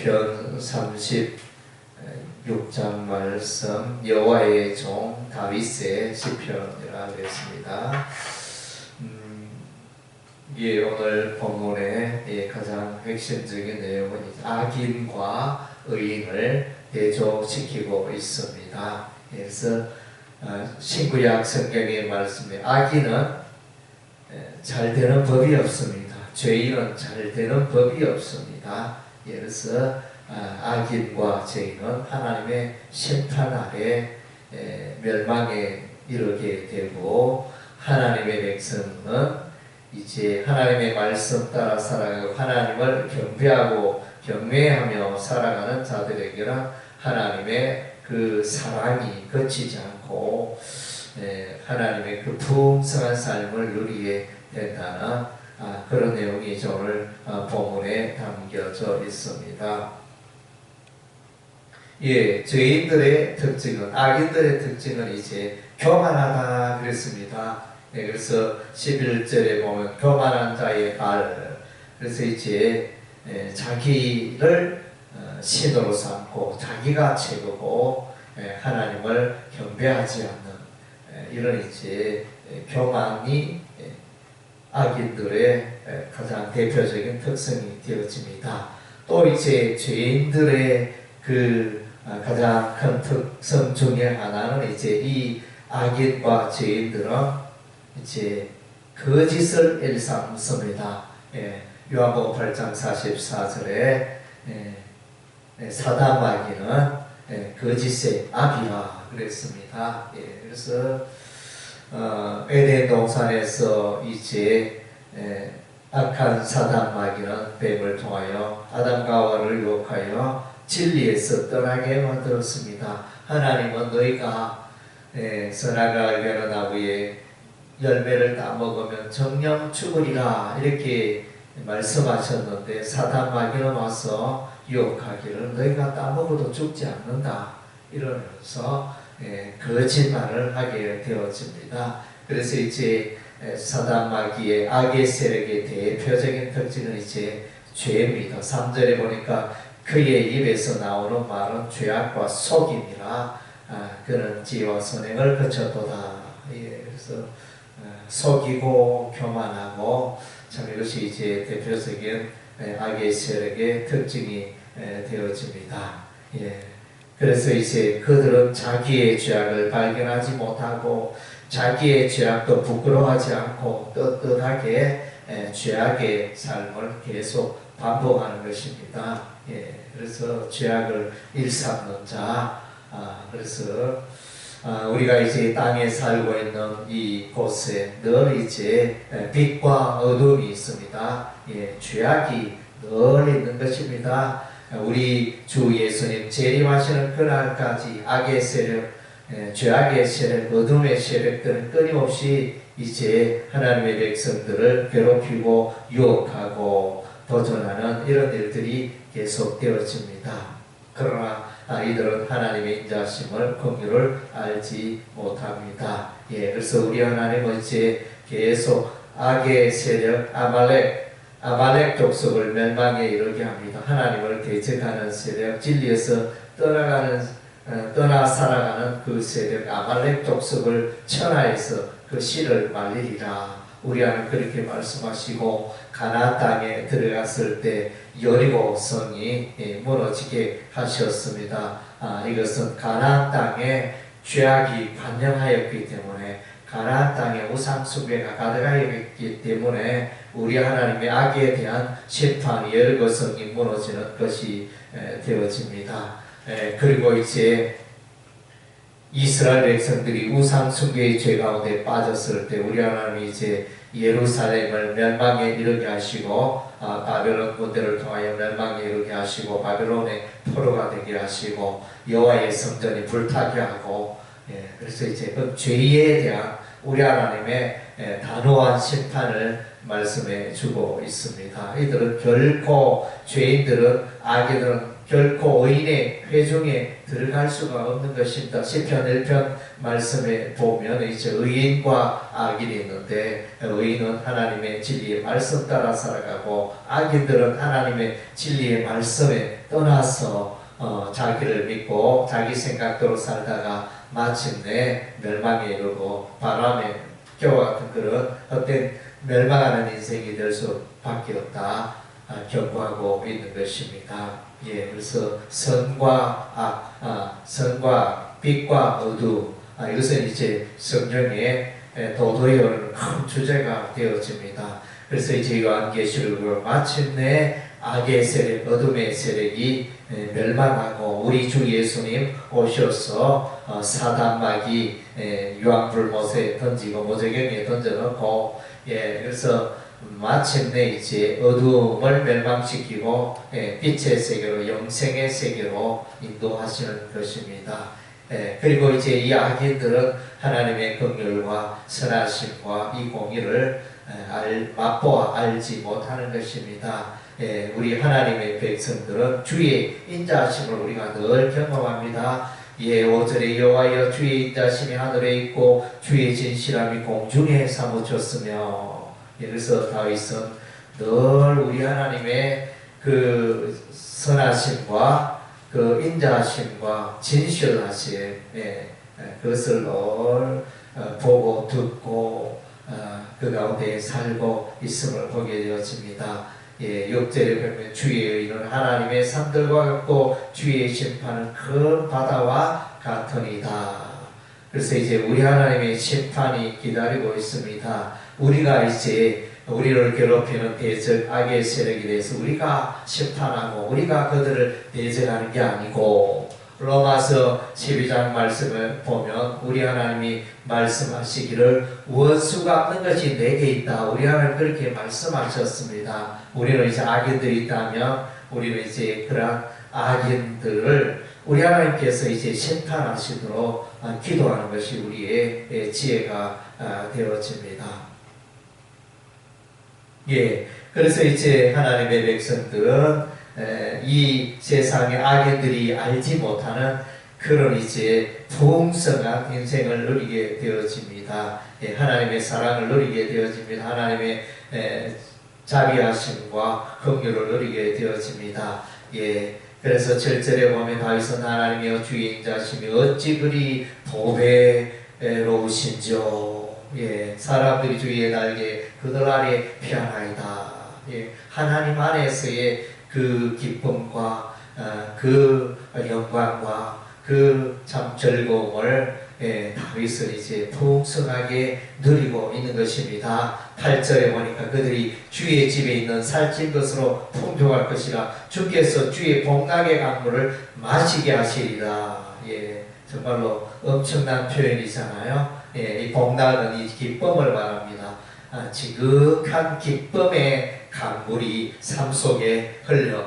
시편 36장 말씀, 여호와의 종 다윗의 시편이라 그랬습니다. 오늘 본문의 가장 핵심적인 내용은 악인과 의인을 대조시키고 있습니다. 그래서 신구약 성경의 말씀에 악인은 잘 되는 법이 없습니다. 죄인은 잘 되는 법이 없습니다. 그래서 악인과 죄인은 하나님의 심판 아래 멸망에 이르게 되고, 하나님의 백성은 이제 하나님의 말씀 따라 살아가고 하나님을 경배하고 경외하며 살아가는 자들에게는 하나님의 그 사랑이 거치지 않고 하나님의 그 풍성한 삶을 누리게 된다는 그런 내용이 오늘 본문에 담겨져 있습니다. 죄인들의 특징은, 악인들의 특징은 이제 교만하다 그랬습니다. 그래서 11절에 보면 교만한 자의 발, 그래서 이제 자기를 신으로 삼고 자기가 최고고 하나님을 경배하지 않는 이런 이제 교만이 악인들의 가장 대표적인 특성이 되어집니다. 또 이제 죄인들의 그 가장 큰 특성 중에 하나는 이제 이 악인과 죄인들은 이제 거짓을 일삼습니다. 요한복음 8장 44절에 사단 마귀는 거짓의 아비라 그랬습니다. 그래서 에덴 동산에서 이제 악한 사단 마귀는 뱀을 통하여 아담과 하와를 유혹하여 진리에서 떠나게 만들었습니다. 하나님은 너희가 선악을 알게 하는 나무의 열매를 따먹으면 정녕 죽으리라 이렇게 말씀하셨는데, 사단 마귀는 와서 유혹하기를 너희가 따먹어도 죽지 않는다 이러면서 거짓말을 하게 되어집니다. 그래서 이제 사단 마귀의 악의 세력의 대표적인 특징은 이제 죄입니다. 3절에 보니까 그의 입에서 나오는 말은 죄악과 속임이라 그는 지혜와 선행을 거쳤도다. 그래서 속이고 교만하고 참 이것이 이제 대표적인 악의 세력의 특징이 되어집니다. 그래서 이제 그들은 자기의 죄악을 발견하지 못하고 자기의 죄악도 부끄러워하지 않고 떳떳하게 죄악의 삶을 계속 반복하는 것입니다. 그래서 죄악을 일삼는 자, 그래서 우리가 이제 땅에 살고 있는 이곳에 늘 이제 빛과 어둠이 있습니다. 죄악이 늘 있는 것입니다. 우리 주 예수님 재림하시는 그날까지 악의 세력, 죄악의 세력, 어둠의 세력들은 끊임없이 이제 하나님의 백성들을 괴롭히고 유혹하고 도전하는 이런 일들이 계속되어집니다. 그러나 이들은 하나님의 인자심을, 긍휼을 알지 못합니다. 그래서 우리 하나님은 이제 계속 악의 세력 아말렉 족속을 멸망에 이르게 합니다. 하나님을 대적하는 세력, 진리에서 떠나 살아가는 그 세력 아말렉 족속을 천하에서 그 씨를 말리리라. 우리 하나님 그렇게 말씀하시고, 가나안 땅에 들어갔을 때 여리고 성이 무너지게 하셨습니다. 이것은 가나안 땅에 죄악이 관영하였기 때문에, 가나안 땅에 우상 숭배가 가득하였기 때문에 우리 하나님의 악에 대한 심판이 여리고 성이 무너지는 것이 되어집니다. 그리고 이제 이스라엘 백성들이 우상 숭배의 죄 가운데 빠졌을 때 우리 하나님이 이제 예루살렘을 멸망에 이르게 하시고 바벨론 군대를 통하여 멸망에 이르게 하시고 바벨론의 포로가 되게 하시고 여호와의 성전이 불타게 하고, 그래서 이제 그 죄에 대한 우리 하나님의 단호한 심판을 말씀해 주고 있습니다. 이들은 결코 죄인들은 악인들은 결코 의인의 회중에 들어갈 수가 없는 것입니다. 시편 1편 말씀에 보면 이제 의인과 악인이 있는데 의인은 하나님의 진리의 말씀 따라 살아가고 악인들은 하나님의 진리의 말씀에 떠나서 자기를 믿고 자기 생각대로 살다가 마침내 멸망에 이르고 바람에 겨와 같은 그런 헛된 멸망하는 인생이 될 수밖에 없다 경고하고 있는 것입니다. 예, 그래서 선과 악, 선과 빛과 어두, 이것은 이제 성경에 도도히 오는 큰 주제가 되어집니다. 그래서 이제 요한계시록으로 마침내 악의 세력, 어둠의 세력이 멸망하고 우리 주 예수님 오셔서 사단마귀 유황불못에 던지고 모재경에 던져놓고 그래서 마침내 이제 어두움을 멸망시키고 빛의 세계로 영생의 세계로 인도하시는 것입니다. 그리고 이제 이 악인들은 하나님의 긍휼과 선하심과 이 공의를 맛보아 알지 못하는 것입니다. 우리 하나님의 백성들은 주의 인자하심을 우리가 늘 경험합니다. 5절에 여호와여 주의 인자하심이 하늘에 있고 주의 진실함이 공중에 사무쳤으며 그래서 다윗은 늘 우리 하나님의 그 선하심과 그 인자하심과 진실하심 그것을 늘 보고 듣고 그 가운데 살고 있음을 보게 되어집니다. 6절에 보면 주의 의는 하나님의 산들과 같고 주의 심판은 큰 바다와 같으니이다. 그래서 이제 우리 하나님의 심판이 기다리고 있습니다. 우리가 이제 우리를 괴롭히는 대적 악의 세력에 대해서 우리가 심판하고 우리가 그들을 대적하는 게 아니고 로마서 12장 말씀을 보면 우리 하나님이 말씀하시기를 원수가 없는 것이 내게 있다. 우리 하나님 그렇게 말씀하셨습니다. 우리는 이제 악인들이 있다면 우리는 이제 그런 악인들을 우리 하나님께서 이제 심판하시도록 기도하는 것이 우리의 지혜가 되어집니다. 그래서 이제 하나님의 백성들은 이 세상의 악인들이 알지 못하는 그런 이제 풍성한 인생을 누리게 되어집니다. 하나님의 사랑을 누리게 되어집니다. 하나님의 자비하심과 긍휼을 누리게 되어집니다. 그래서 7절에 보면 다윗은 하나님이여 주의 인자하심이 어찌 그리 보배로우신지요. 사람들이 주의 날개 그들 아래 피하나이다. 하나님 안에서의 그 기쁨과 그 영광과 그 참 즐거움을 다윗은 이제 풍성하게 누리고 있는 것입니다. 8절에 보니까 그들이 주의 집에 있는 살찐 것으로 풍족할 것이라 주께서 주의 복락의 강물을 마시게 하시리라. 정말로 엄청난 표현이잖아요. 이 복락은 이 기쁨을 말합니다. 지극한 기쁨의 강물이 삶 속에 흘러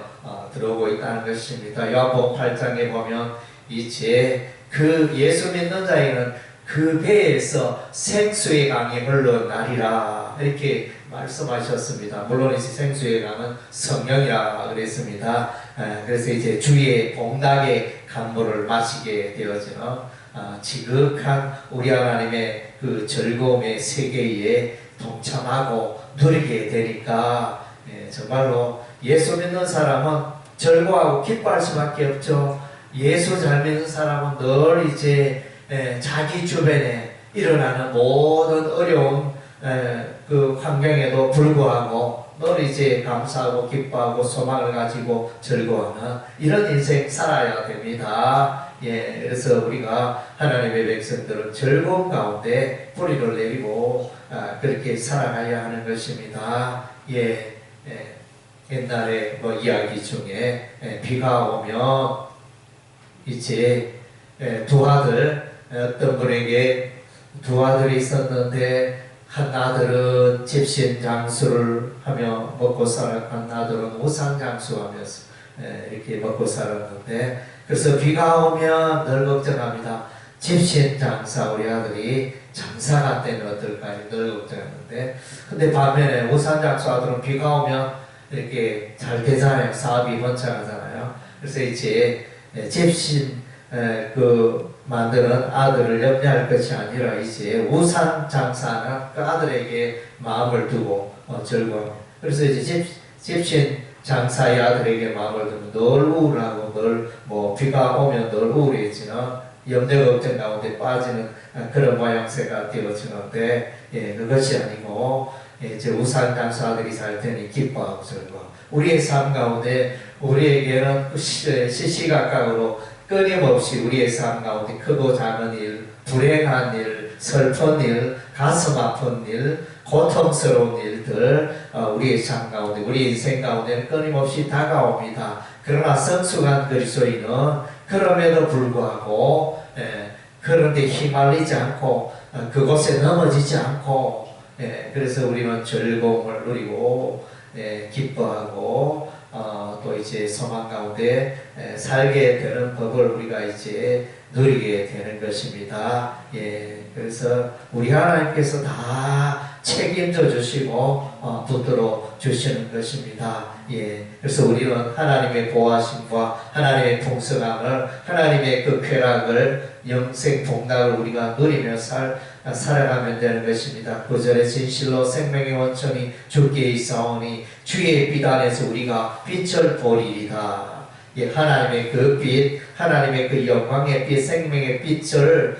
들어오고 있다는 것입니다. 요한복음 8장에 보면 이제 그 예수 믿는 자에게는 그 배에서 생수의 강이 흘러나리라 이렇게 말씀하셨습니다. 물론 이제 생수의 강은 성령이라 그랬습니다. 그래서 이제 주의 복락의 강물을 마시게 되어지는 지극한 우리 하나님의 그 즐거움의 세계에 동참하고 누리게 되니까 정말로 예수 믿는 사람은 즐거워하고 기뻐할 수밖에 없죠. 예수 잘 믿는 사람은 늘 이제 자기 주변에 일어나는 모든 어려운 그 환경에도 불구하고 늘 이제 감사하고 기뻐하고 소망을 가지고 즐거워하는 이런 인생 살아야 됩니다. 그래서 우리가 하나님의 백성들은 즐거움 가운데 뿌리를 내리고 그렇게 살아가야 하는 것입니다. 옛날에 뭐 이야기 중에 비가 오면 이제 두 아들 어떤 분에게 두 아들이 있었는데 한 아들은 집신장수를 하며 먹고 살았고 한 아들은 우상장수하면서 이렇게 먹고 살았는데 그래서 비가 오면 늘 걱정합니다. 집신장사 우리 아들이 장사가 때는 어떨까 늘 걱정하는데, 근데 반면에 우산장사들은 비가 오면 이렇게 잘 되잖아요. 사업이 번창하잖아요. 그래서 이제 집신 만드는 아들을 염려할 것이 아니라 이제 우산 장사는 그 아들에게 마음을 두고 즐거워합니다. 그래서 이제 집신 장사의 아들에게 마음을 두면 늘 우울하고 늘 비가 오면 늘 우울해지는 염려 걱정 가운데 빠지는 그런 모양새가 되어지는데, 그것이 아니고 이제 우산 장사들이 잘 되니 기뻐하고 즐거워. 우리의 삶 가운데 우리에게는 시시각각으로 끊임없이 우리의 삶 가운데 크고 작은 일, 불행한 일, 슬픈 일, 가슴 아픈 일, 고통스러운 일들 우리의 삶 가운데, 우리 인생 가운데 끊임없이 다가옵니다. 그러나 성숙한 그리스도인은 그럼에도 불구하고 그런데 휘말리지 않고 그곳에 넘어지지 않고, 그래서 우리는 즐거움을 누리고 기뻐하고 또 이제 소망 가운데 살게 되는 법을 우리가 이제 누리게 되는 것입니다. 그래서 우리 하나님께서 다 책임져 주시고 붙들어 주시는 것입니다. 그래서 우리는 하나님의 보호하심과 하나님의 풍성함을, 하나님의 그 쾌락을, 영생 복락을 우리가 누리며 살아가면 되는 것입니다. 9절에 진실로 생명의 원천이 주께 있사오니 주의 빛 안에서 우리가 빛을 보리이다. 하나님의 그 빛, 하나님의 그 영광의 빛, 생명의 빛을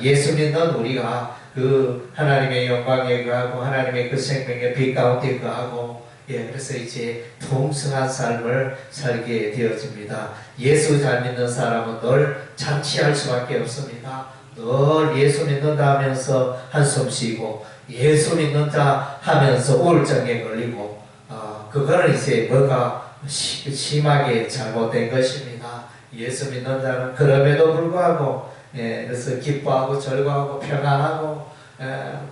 예수 믿는 우리가 그 하나님의 영광에 거하고 하나님의 그 생명의 빛 가운데 거하고, 그래서 이제 풍성한 삶을 살게 되어집니다. 예수 잘 믿는 사람은 늘 잔치할 수밖에 없습니다. 늘 예수 믿는다 하면서 한숨 쉬고, 예수 믿는다 하면서 우울증에 걸리고, 그거는 이제 뭐가 심하게 잘못된 것입니다. 예수 믿는 자는 그럼에도 불구하고 그래서 기뻐하고 즐거워하고 평안하고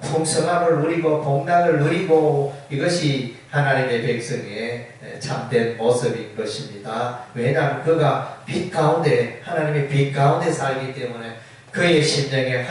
풍성함을 누리고 복락을 누리고, 이것이 하나님의 백성의 참된 모습인 것입니다. 왜냐하면 그가 빛 가운데, 하나님의 빛 가운데 살기 때문에 그의 심령에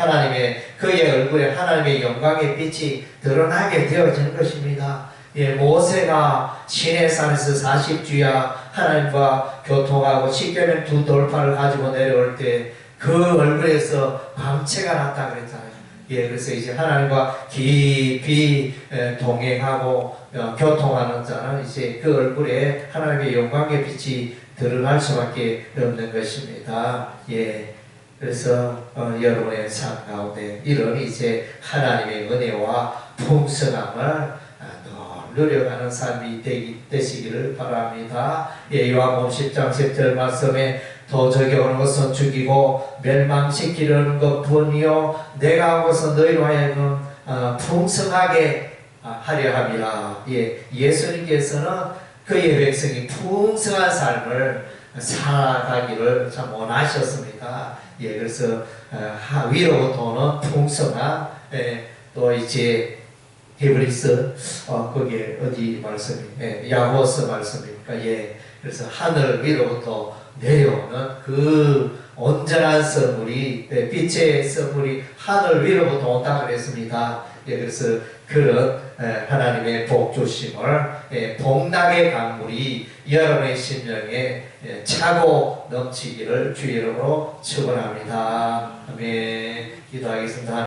그의 얼굴에 하나님의 영광의 빛이 드러나게 되어지는 것입니다. 모세가 시내산에서 40주야 하나님과 교통하고 십계명 2돌판을 가지고 내려올 때 그 얼굴에서 광채가 났다 그랬잖아요. 그래서 이제 하나님과 깊이 동행하고 교통하는 자는 이제 그 얼굴에 하나님의 영광의 빛이 드러날 수밖에 없는 것입니다. 그래서 여러분의 삶 가운데 이런 이제 하나님의 은혜와 풍성함을 누려가는 삶이 되시기를 바랍니다. 요한복음 10장 10절 말씀에 도적이 오는 것은 죽이고 멸망시키려는 것뿐이요 내가 온 것은 너희로 하여금 풍성하게 하려 함이라. 예수님께서는 그의 백성이 풍성한 삶을 살아가기를 참 원하셨습니다. 그래서 위로부터 오는 풍성한 또 이제 히브리서 거기에 어디 말씀이 야고보서 말씀입니까? 그래서 하늘 위로부터 내려오는 그 온전한 선물이 빛의 선물이 하늘 위로부터 온다 그랬습니다. 그래서 그런 하나님의 복 주심을 복락의 강물이 여러분의 심령에 차고 넘치기를 주의 이름으로 축원합니다. 아멘. 기도하겠습니다.